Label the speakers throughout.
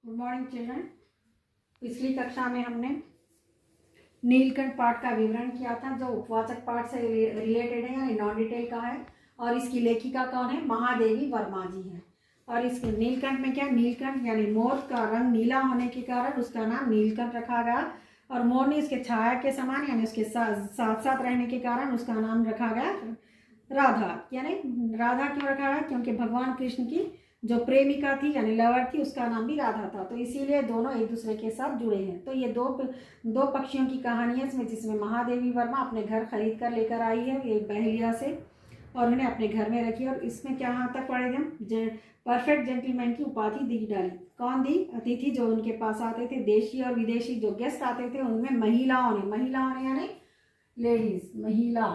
Speaker 1: Good morning children. पिछली कक्षा में हमने नीलकंठ पाठ का विवरण किया था जो उपवाचक पाठ से रिलेटेड है यानी नॉन डिटेल का है। और इसकी लेखिका कौन है? महादेवी वर्मा जी है। और इस नीलकंठ में क्या, नीलकंठ यानी मोर का रंग नीला होने के कारण उसका नाम नीलकंठ रखा गया। और मोर ने इसके छाया के समान यानी उसके साथ साथ रहने के कारण उसका नाम रखा गया राधा। यानी राधा क्यों रखा गया? क्योंकि भगवान कृष्ण की जो प्रेमिका थी यानी लवर थी उसका नाम भी राधा था, तो इसीलिए दोनों एक दूसरे के साथ जुड़े हैं। तो ये दो पक्षियों की कहानी है इसमें, जिसमें महादेवी वर्मा अपने घर खरीद कर लेकर आई है ये बहलिया से और उन्हें अपने घर में रखी। और इसमें क्या यहाँ तक पढ़े हम, परफेक्ट जेंटलमैन की उपाधि दी डाली। कौन दी? अतिथि जो उनके पास आते थे, देशी और विदेशी जो गेस्ट आते थे उनमें महिलाओं ने यानी लेडीज, महिला,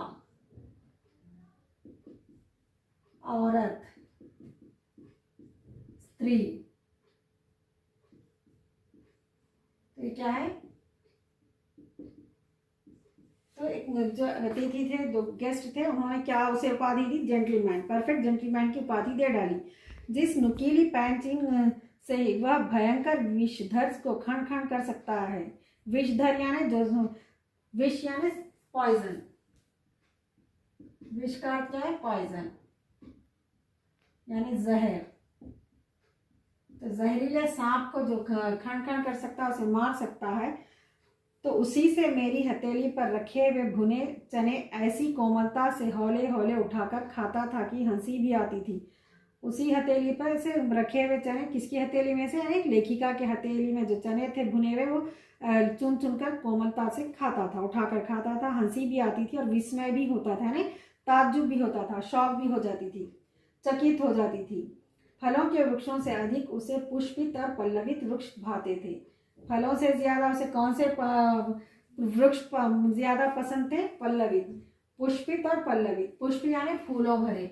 Speaker 1: औरत, स्त्री, तो ये क्या है? तो एक जो अतिथि थे, जो गेस्ट थे, उन्होंने क्या उसे उपाधि दी? जेंटलमैन, परफेक्ट जेंटलमैन की उपाधि दे डाली। जिस नुकीली पैंचिंग से वह भयंकर विषधर को खंड खंड कर सकता है। विषधर यानी जो विष यानी पॉइजन, विष का क्या है? पॉइजन यानी जहर। तो जहरीले सांप को जो खंड खंड कर सकता है, उसे मार सकता है। तो उसी से मेरी हथेली पर रखे हुए भुने चने ऐसी कोमलता से हौले हौले उठाकर खाता था कि हंसी भी आती थी। उसी हथेली पर से रखे हुए चने, किसकी हथेली में से? यानी लेखिका के हथेली में जो चने थे भुने हुए, वो चुन चुनकर कोमलता से खाता था, उठाकर खाता था। हंसी भी आती थी और विस्मय भी होता था, यानी ताज्जुब भी होता था, शौक भी हो जाती थी, चकित हो जाती थी। फलों के वृक्षों से अधिक उसे पुष्पित और पल्लवित वृक्ष भाते थे। फलों से ज्यादा उसे कौन से वृक्ष ज्यादा पसंद थे? पल्लवित, पुष्पित और पल्लवित। पुष्प यानी फूलों भरे,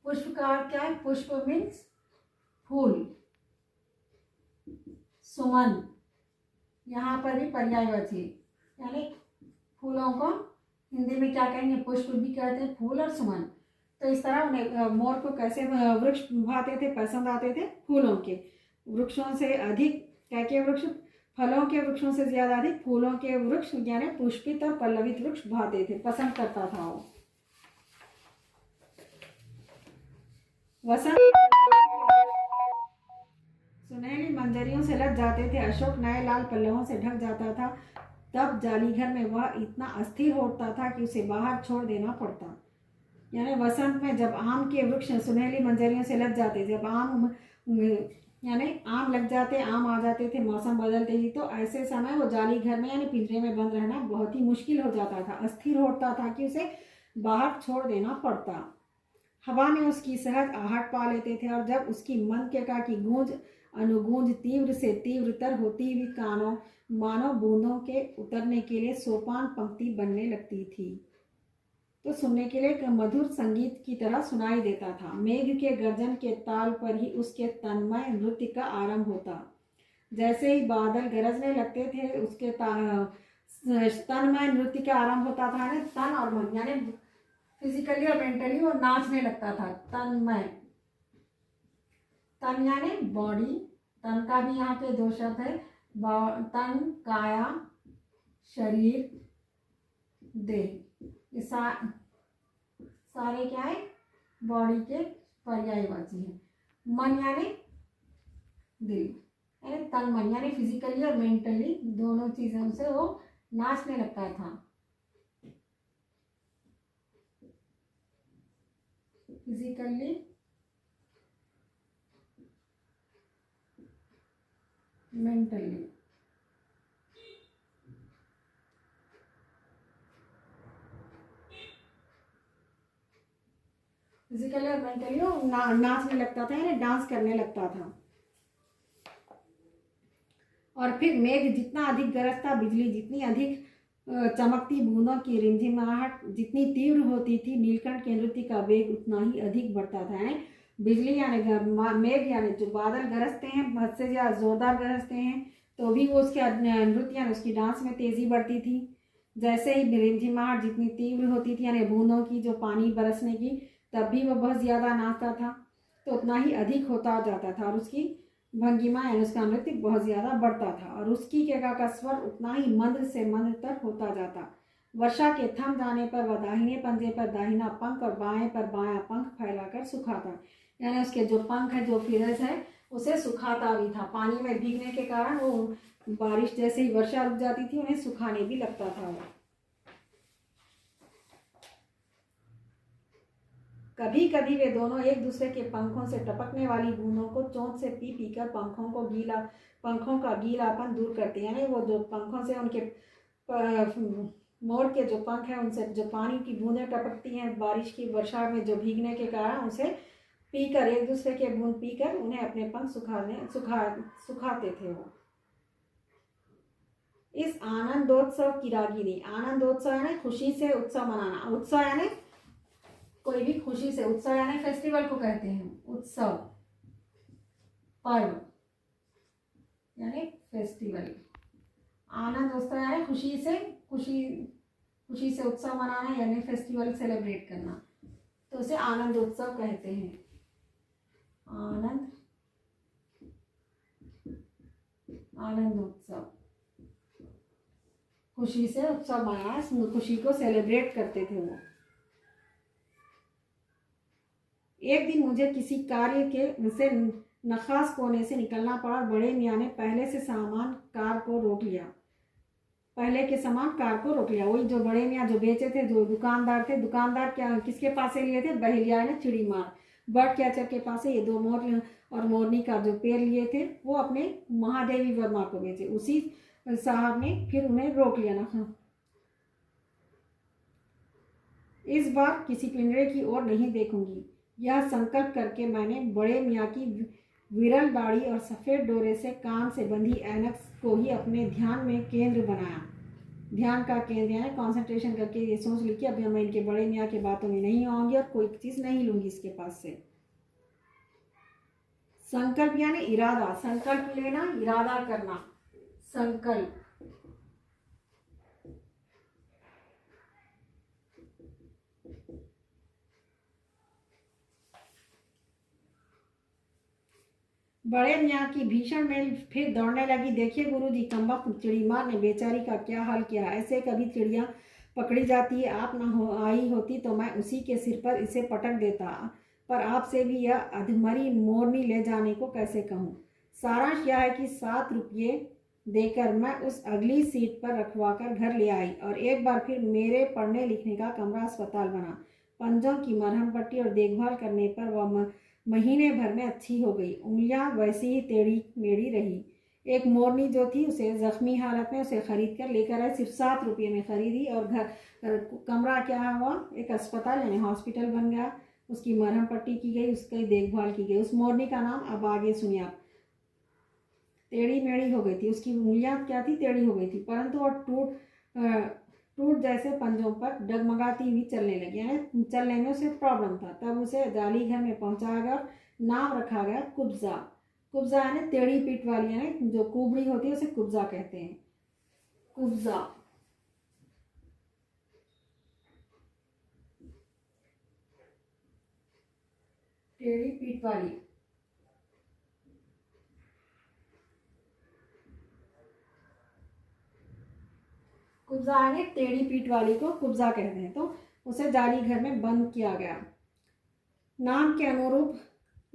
Speaker 1: पुष्प का अर्थ क्या है? पुष्प मीन्स फूल। सुमन यहाँ पर भी पर्यायवाची, यानी फूलों को हिंदी में क्या कहेंगे? पुष्प भी कहते हैं, फूल और सुमन। तो इस तरह उन्हें मोर को कैसे वृक्ष भाते थे, पसंद आते थे? फूलों के वृक्षों से अधिक क्या के वृक्ष? फलों के वृक्षों से ज्यादा अधिक फूलों के वृक्ष यानी पुष्पित और पल्लवित वृक्ष भाते थे, पसंद करता था वो। वसंत सुनहली मंजरियों से लद जाते थे, अशोक नए लाल पल्लवों से ढक जाता था। तब जाली घर में वह इतना अस्थिर होता था कि उसे बाहर छोड़ देना पड़ता। यानी वसंत में जब आम के वृक्ष सुनहली मंजरियों से लग जाते, जब आम यानी आम लग जाते, आम आ जाते थे, मौसम बदलते ही, तो ऐसे समय वो जाली घर में यानी पिंजरे में बंद रहना बहुत ही मुश्किल हो जाता था, अस्थिर होता था कि उसे बाहर छोड़ देना पड़ता। हवा में उसकी सहज आहट पा लेते थे और जब उसकी मंत्रका की गूंज अनुगूंज तीव्र से तीव्रतर होती हुई कानों मानो बूंदों के उतरने के लिए सोपान पंक्ति बनने लगती थी, तो सुनने के लिए एक मधुर संगीत की तरह सुनाई देता था। मेघ के गर्जन के ताल पर ही उसके तन्मय नृत्य का आरंभ होता। जैसे ही बादल गरजने लगते थे, उसके तन्मय नृत्य का आरंभ होता था। यानी तन और मन यानी फिजिकली और मेंटली वो नाचने लगता था। तन्मय, तन यानी बॉडी, तन का भी यहाँ पे दो शब्द है, तन काया, शरीर, देह, ये सारे क्या है? बॉडी के पर्यायवाची है। मन यानी दिल, यानी तन मन यानी फिजिकली और मेंटली दोनों चीजों से वो नाचने लगता था। Physically, mentally. फिजिकली और मेंटली वो नाचने लगता था, यानी डांस करने लगता था। और फिर मेघ जितना अधिक गरजता, बिजली जितनी अधिक चमकती, बूंदों की रिमझिमाहट जितनी तीव्र होती थी, नीलकंठ के नृत्य का वेग उतना ही अधिक बढ़ता था। यानी बिजली यानी मेघ यानी जो बादल गरजते हैं, हद से ज्यादा जोरदार गरजते हैं, तो भी वो उसके नृत्य यानी उसकी डांस में तेजी बढ़ती थी। जैसे ही रिमझिमाहट जितनी तीव्र होती थी, यानी बूंदों की जो पानी बरसने की, तब भी वो बहुत ज़्यादा नाचता था, तो उतना ही अधिक होता जाता था और उसकी भंगिमा यानी उसका नृत्य बहुत ज़्यादा बढ़ता था और उसकी केका का स्वर उतना ही मंद से मंदतर होता जाता। वर्षा के थम जाने पर वह दाहिने पंजे पर दाहिना पंख और बाएं पर बायां पंख फैलाकर सुखाता, यानी उसके जो पंख है, जो फिरस है, उसे सुखाता भी था। पानी में भीगने के कारण वो बारिश जैसे ही वर्षा रुक जाती थी उन्हें सुखाने भी लगता था। कभी कभी वे दोनों एक दूसरे के पंखों से टपकने वाली बूंदों को चोंच से पी पी कर पंखों का गीलापन दूर करते, यानी वो जो पंखों से उनके मोर के जो पंख हैं उनसे जो पानी की बूंदें टपकती हैं बारिश की वर्षा में जो भीगने के कारण, उसे पीकर एक दूसरे के बूंद पीकर उन्हें अपने पंख सुखाते थे वो। इस आनंदोत्सव की रागिनी, आनंदोत्सव यानी खुशी से उत्सव मनाना, उत्सव यानी कोई भी खुशी से, उत्सव यानी फेस्टिवल को कहते हैं, उत्सव पर्व यानी फेस्टिवल। आनंदोत्सव यानी खुशी से उत्सव मनाना यानी फेस्टिवल सेलिब्रेट करना, तो उसे आनंदोत्सव कहते हैं। आनंदोत्सव, खुशी से उत्सव मनाना, खुशी को सेलिब्रेट करते थे वो। एक दिन मुझे किसी कार्य के से नखास कोने से निकलना पड़ा। बड़े मियाँ ने पहले के समान कार को रोक लिया। वही जो बड़े मियाँ जो बेचे थे, जो दुकानदार थे, दुकानदार क्या किसके पास से लिए थे? बहेलिया ने चिड़ी मार बर्ड कैचर के पास से ये दो मोर और मोरनी का जो पेड़ लिए थे वो अपने महादेवी वर्मा को बेचे। उसी साहब ने फिर उन्हें रोक लिया ना। इस बार किसी पिंजरे की ओर नहीं देखूंगी, यह संकल्प करके मैंने बड़े मियाँ की विरल दाढ़ी और सफ़ेद डोरे से कान से बंधी ऐनक को ही अपने ध्यान में केंद्र बनाया। ध्यान का केंद्र यानी कॉन्सेंट्रेशन करके ये सोच ली कि अभी मैं इनके बड़े मियाँ की बातों में नहीं आऊँगी और कोई चीज़ नहीं लूँगी इसके पास से। संकल्प यानी इरादा, संकल्प लेना, इरादा करना, संकल्प। बड़े मियाँ की भीषण मेल फिर दौड़ने लगी। देखिए गुरुजी, कमबख्त चिड़ीमार ने बेचारी का क्या हाल किया। ऐसे कभी चिड़िया पकड़ी जाती है, आप ना आई होती तो मैं उसी के सिर पर इसे पटक देता, पर आपसे भी यह अधमरी मोरनी ले जाने को कैसे कहूँ। सारांश यह है कि 7 रुपये देकर मैं उस अगली सीट पर रखवा कर घर ले आई और एक बार फिर मेरे पढ़ने लिखने का कमरा अस्पताल बना। पंजों की मरहम पट्टी और देखभाल करने पर वह महीने भर में अच्छी हो गई। उंगलियां वैसी ही टेढ़ी मेढ़ी रही। एक मोरनी जो थी उसे जख्मी हालत में उसे खरीद कर लेकर आए, सिर्फ 7 रुपये में खरीदी और कमरा क्या हुआ, एक अस्पताल यानी हॉस्पिटल बन गया। उसकी मरहम पट्टी की गई, उसकी देखभाल की गई। उस मोरनी का नाम अब आगे सुनिए आप। टेढ़ी मेढ़ी हो गई थी, उसकी उंगलियां क्या थी, टेढ़ी हो गई थी, परंतु वह टूट जैसे पंजों पर डगमगाती हुई चलने लगी, यानी चलने में उसे प्रॉब्लम था। तब उसे जाली घर में पहुंचाया गया, नाम रखा गया कुब्जा। कुब्जा यानी टेढ़ी पीठ वाली, यानी जो कुबड़ी होती है उसे कुब्जा कहते हैं। कुब्जा, टेढ़ी पीठ वाली। कुब्जा यानी टेढ़ी पीठ वाली को कुब्जा कहते हैं। तो उसे जाली घर में बंद किया गया। नाम के अनुरूप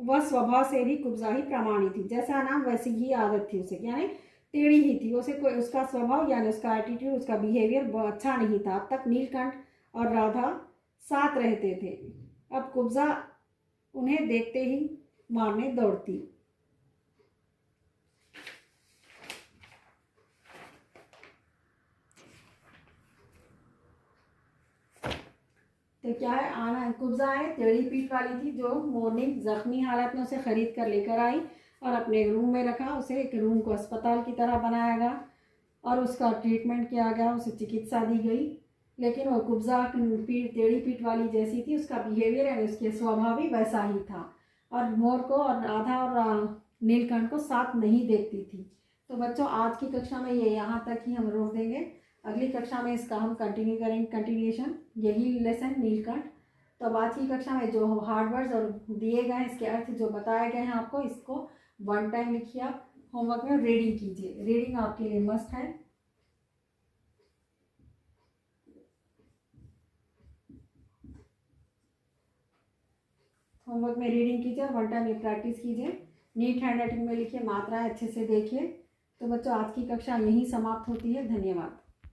Speaker 1: वह स्वभाव से भी कुब्जा ही प्रमाणित थी, जैसा नाम वैसी ही आदत थी उसे, यानी टेढ़ी ही थी। उसे कोई उसका स्वभाव यानी उसका एटीट्यूड, उसका बिहेवियर बहुत अच्छा नहीं था। अब तक नीलकंठ और राधा साथ रहते थे, अब कुब्जा उन्हें देखते ही मारने दौड़ती। तो क्या है, आना कुब्जा है, टेढ़ी पीठ वाली थी, जो मोरनी जख्मी हालत में उसे खरीद कर लेकर आई और अपने रूम में रखा। उसे एक रूम को अस्पताल की तरह बनाया गया और उसका ट्रीटमेंट किया गया, उसे चिकित्सा दी गई। लेकिन वो कुब्जा टेढ़ी पीठ वाली जैसी थी, उसका बिहेवियर यानी उसके स्वभाव भी वैसा ही था और मोर को और राधा और नीलकंठ को साथ नहीं देखती थी। तो बच्चों, आज की कक्षा में ये यहाँ तक ही हम रोक देंगे। अगली कक्षा में इसका हम कंटिन्यू करेंगे, कंटिन्यूएशन, यही लेसन नीलकंठ। तो अब आज की कक्षा में जो हार्ड वर्ड्स और दिए गए हैं, इसके अर्थ जो बताए गए हैं आपको, इसको 1 टाइम लिखिए आप। होमवर्क में रीडिंग कीजिए, रीडिंग आपके लिए मस्ट है। होमवर्क में रीडिंग कीजिए और 1 टाइम ये प्रैक्टिस कीजिए। नीट हैंड राइटिंग में लिखिए, मात्राएं अच्छे से देखिए। तो बच्चों आज की कक्षा यहीं समाप्त होती है। धन्यवाद।